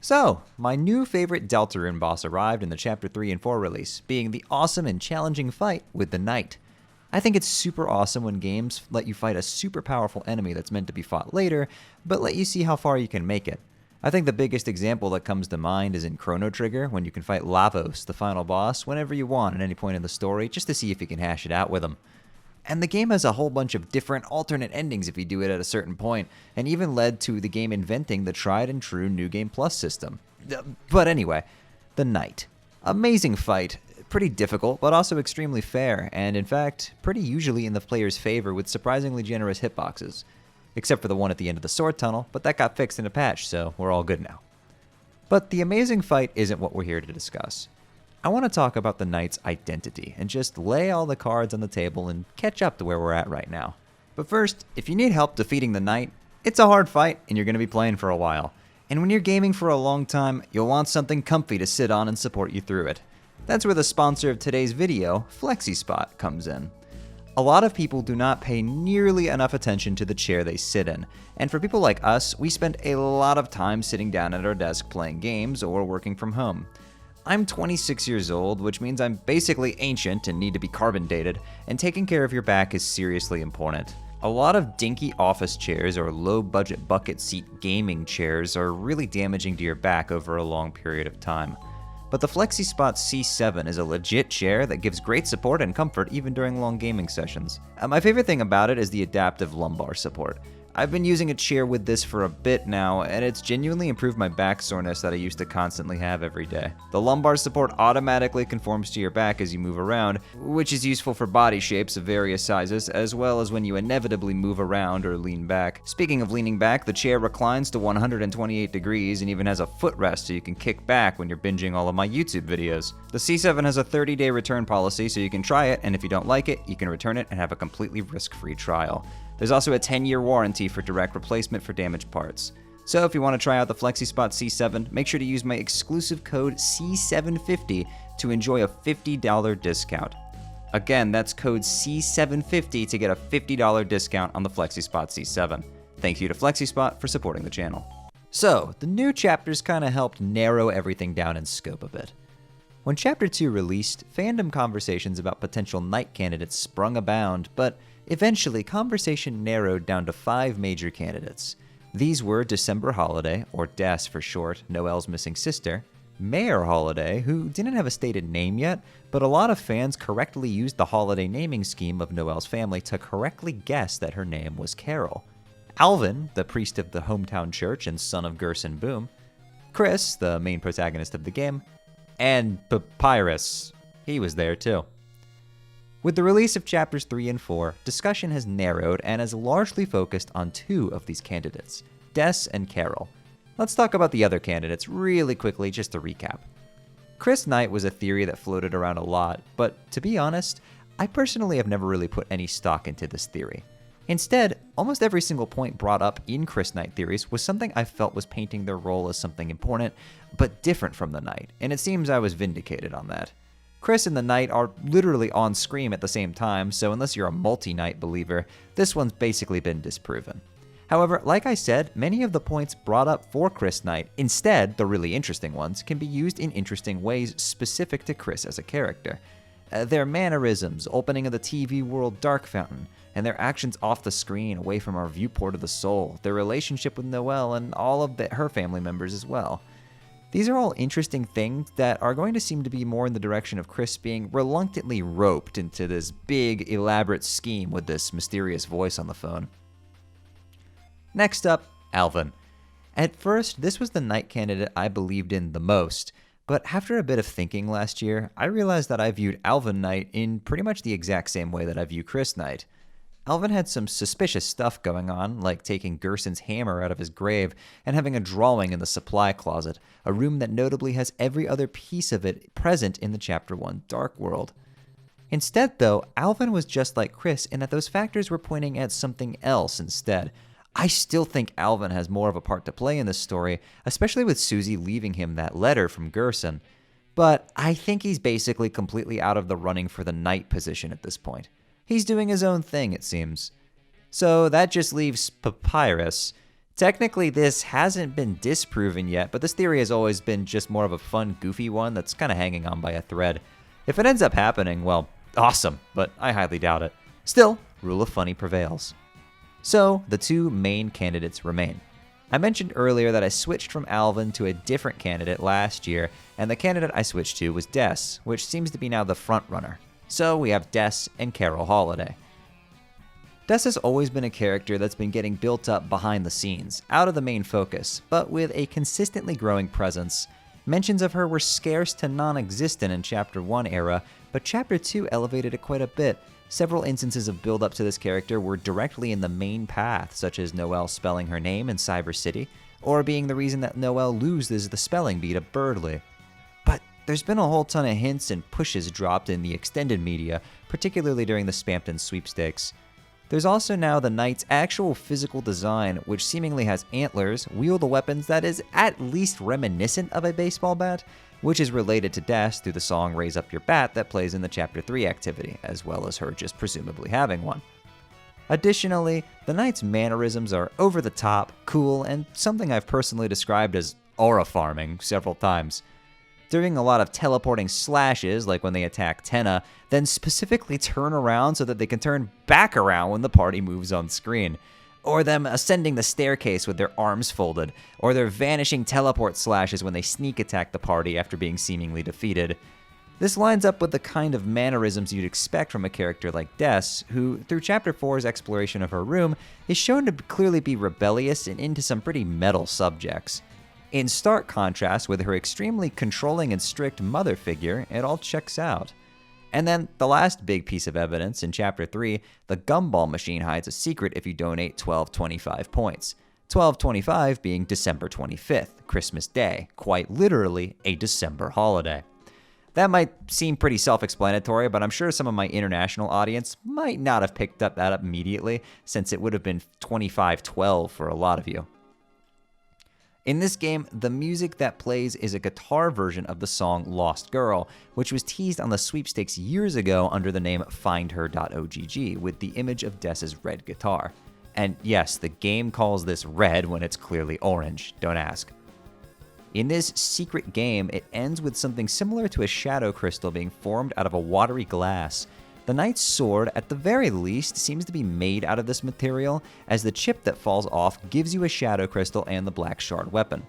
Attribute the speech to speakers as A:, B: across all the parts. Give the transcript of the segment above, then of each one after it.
A: So, my new favorite Deltarune boss arrived in the Chapter 3 and 4 release, being the awesome and challenging fight with the Knight. I think it's super awesome when games let you fight a super powerful enemy that's meant to be fought later, but let you see how far you can make it. I think the biggest example that comes to mind is in Chrono Trigger, when you can fight Lavos, the final boss, whenever you want at any point in the story, just to see if you can hash it out with him. And the game has a whole bunch of different alternate endings if you do it at a certain point, and even led to the game inventing the tried and true New Game Plus system. But anyway, the Knight. Amazing fight. Pretty difficult, but also extremely fair, and in fact, pretty usually in the player's favor with surprisingly generous hitboxes. Except for the one at the end of the sword tunnel, but that got fixed in a patch, so we're all good now. But the amazing fight isn't what we're here to discuss. I want to talk about the Knight's identity, and just lay all the cards on the table and catch up to where we're at right now. But first, if you need help defeating the Knight, it's a hard fight, and you're going to be playing for a while. And when you're gaming for a long time, you'll want something comfy to sit on and support you through it. That's where the sponsor of today's video, FlexiSpot, comes in. A lot of people do not pay nearly enough attention to the chair they sit in, and for people like us, we spend a lot of time sitting down at our desk playing games or working from home. I'm 26 years old, which means I'm basically ancient and need to be carbon dated, and taking care of your back is seriously important. A lot of dinky office chairs or low-budget bucket seat gaming chairs are really damaging to your back over a long period of time. But the FlexiSpot C7 is a legit chair that gives great support and comfort even during long gaming sessions. My favorite thing about it is the adaptive lumbar support. I've been using a chair with this for a bit now, and it's genuinely improved my back soreness that I used to constantly have every day. The lumbar support automatically conforms to your back as you move around, which is useful for body shapes of various sizes, as well as when you inevitably move around or lean back. Speaking of leaning back, the chair reclines to 128 degrees and even has a footrest so you can kick back when you're binging all of my YouTube videos. The C7 has a 30-day return policy, so you can try it, and if you don't like it, you can return it and have a completely risk-free trial. There's also a 10-year warranty for direct replacement for damaged parts. So if you want to try out the FlexiSpot C7, make sure to use my exclusive code C750 to enjoy a $50 discount. Again, that's code C750 to get a $50 discount on the FlexiSpot C7. Thank you to FlexiSpot for supporting the channel. So, the new chapters kind of helped narrow everything down in scope a bit. When Chapter 2 released, fandom conversations about potential Knight candidates sprung abound, but eventually, conversation narrowed down to 5 major candidates. These were December Holiday, or Des for short, Noelle's missing sister, Mayor Holiday, who didn't have a stated name yet, but a lot of fans correctly used the holiday naming scheme of Noelle's family to correctly guess that her name was Carol, Alvin, the priest of the hometown church and son of Gerson Boom, Chris, the main protagonist of the game, and Papyrus. He was there too. With the release of Chapters 3 and 4, discussion has narrowed and has largely focused on 2 of these candidates, Des and Carol. Let's talk about the other candidates really quickly just to recap. Chris Knight was a theory that floated around a lot, but to be honest, I personally have never really put any stock into this theory. Instead, almost every single point brought up in Chris Knight theories was something I felt was painting their role as something important, but different from the Knight, and it seems I was vindicated on that. Chris and the Knight are literally on screen at the same time, so unless you're a multi-Knight believer, this one's basically been disproven. However, like I said, many of the points brought up for Chris Knight, instead, the really interesting ones, can be used in interesting ways specific to Chris as a character. Their mannerisms, opening of the TV world Dark Fountain, and their actions off the screen away from our viewport of the soul, their relationship with Noelle and all of her family members as well. These are all interesting things that are going to seem to be more in the direction of Chris being reluctantly roped into this big, elaborate scheme with this mysterious voice on the phone. Next up, Alvin. At first, this was the Knight candidate I believed in the most, but after a bit of thinking last year, I realized that I viewed Alvin Knight in pretty much the exact same way that I view Chris Knight. Alvin had some suspicious stuff going on, like taking Gerson's hammer out of his grave and having a drawing in the supply closet, a room that notably has every other piece of it present in the Chapter 1 Dark World. Instead, though, Alvin was just like Chris in that those factors were pointing at something else instead. I still think Alvin has more of a part to play in this story, especially with Susie leaving him that letter from Gerson, but I think he's basically completely out of the running for the Knight position at this point. He's doing his own thing, it seems. So that just leaves Papyrus. Technically, this hasn't been disproven yet, but this theory has always been just more of a fun, goofy one that's kind of hanging on by a thread. If it ends up happening, well, awesome, but I highly doubt it. Still, rule of funny prevails. So, the two main candidates remain. I mentioned earlier that I switched from Alvin to a different candidate last year, and the candidate I switched to was Des, which seems to be now the front runner. So we have Des and Carol Holiday. Des has always been a character that's been getting built up behind the scenes, out of the main focus, but with a consistently growing presence. Mentions of her were scarce to non-existent in Chapter 1 era, but Chapter 2 elevated it quite a bit. Several instances of build-up to this character were directly in the main path, such as Noelle spelling her name in Cyber City, or being the reason that Noelle loses the spelling bee to Birdly. But there's been a whole ton of hints and pushes dropped in the extended media, particularly during the Spampton sweepstakes. There's also now the knight's actual physical design, which seemingly has antlers, wield a weapon that is at least reminiscent of a baseball bat, which is related to Des through the song Raise Up Your Bat that plays in the Chapter 3 activity, as well as her just presumably having one. Additionally, the knight's mannerisms are over the top, cool, and something I've personally described as aura farming several times. Doing a lot of teleporting slashes, like when they attack Tenna, then specifically turn around so that they can turn back around when the party moves on screen. Or them ascending the staircase with their arms folded, or their vanishing teleport slashes when they sneak attack the party after being seemingly defeated. This lines up with the kind of mannerisms you'd expect from a character like Des, who, through Chapter 4's exploration of her room, is shown to clearly be rebellious and into some pretty metal subjects. In stark contrast with her extremely controlling and strict mother figure, it all checks out. And then, the last big piece of evidence in Chapter 3, the gumball machine hides a secret if you donate 1225 points. 1225 being December 25th, Christmas Day, quite literally a December holiday. That might seem pretty self-explanatory, but I'm sure some of my international audience might not have picked that up immediately, since it would have been 2512 for a lot of you. In this game, the music that plays is a guitar version of the song Lost Girl, which was teased on the sweepstakes years ago under the name findher.ogg, with the image of Des's red guitar. And yes, the game calls this red when it's clearly orange, don't ask. In this secret game, it ends with something similar to a shadow crystal being formed out of a watery glass. The knight's sword, at the very least, seems to be made out of this material, as the chip that falls off gives you a shadow crystal and the black shard weapon.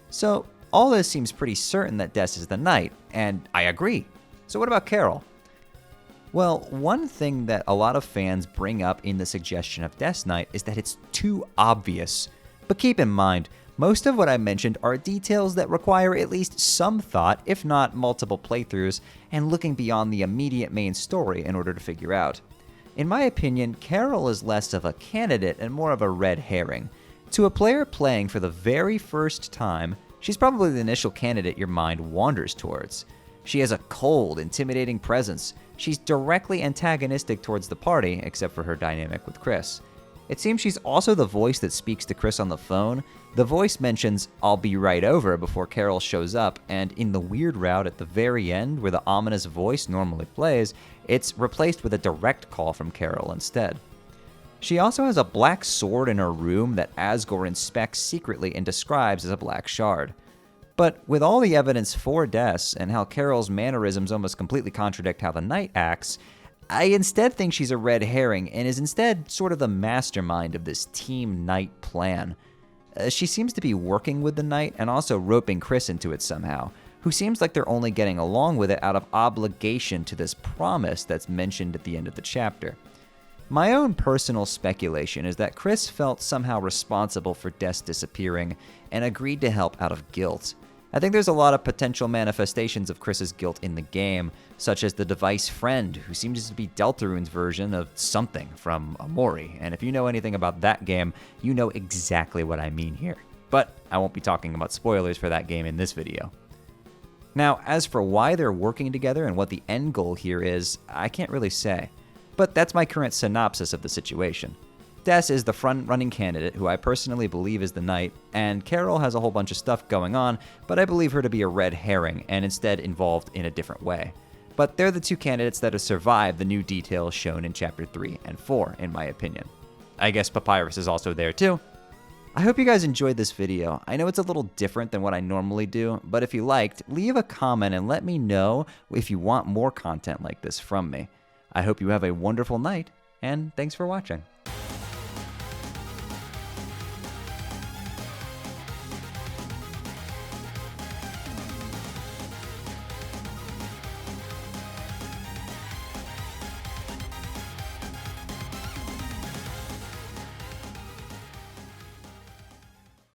A: So, all this seems pretty certain that Des is the knight, and I agree. So what about Carol? Well, one thing that a lot of fans bring up in the suggestion of Death Knight is that it's too obvious. But keep in mind, most of what I mentioned are details that require at least some thought, if not multiple playthroughs, and looking beyond the immediate main story in order to figure out. In my opinion, Carol is less of a candidate and more of a red herring. To a player playing for the very first time, she's probably the initial candidate your mind wanders towards. She has a cold, intimidating presence. She's directly antagonistic towards the party, except for her dynamic with Chris. It seems she's also the voice that speaks to Chris on the phone. The voice mentions, "I'll be right over," before Carol shows up, and in the weird route at the very end, where the ominous voice normally plays, it's replaced with a direct call from Carol instead. She also has a black sword in her room that Asgore inspects secretly and describes as a black shard. But with all the evidence for Des, and how Carol's mannerisms almost completely contradict how the knight acts, I instead think she's a red herring and is instead sort of the mastermind of this Team Knight plan. She seems to be working with the knight and also roping Chris into it somehow, who seems like they're only getting along with it out of obligation to this promise that's mentioned at the end of the chapter. My own personal speculation is that Chris felt somehow responsible for Des disappearing and agreed to help out of guilt. I think there's a lot of potential manifestations of Chris's guilt in the game, such as the device friend, who seems to be Deltarune's version of something from Amori, and if you know anything about that game, you know exactly what I mean here. But I won't be talking about spoilers for that game in this video. Now, as for why they're working together and what the end goal here is, I can't really say. But that's my current synopsis of the situation. Des is the front-running candidate, who I personally believe is the knight, and Carol has a whole bunch of stuff going on, but I believe her to be a red herring, and instead involved in a different way. But they're the two candidates that have survived the new details shown in Chapter 3 and 4, in my opinion. I guess Papyrus is also there too. I hope you guys enjoyed this video. I know it's a little different than what I normally do, but if you liked, leave a comment and let me know if you want more content like this from me. I hope you have a wonderful night, and thanks for watching.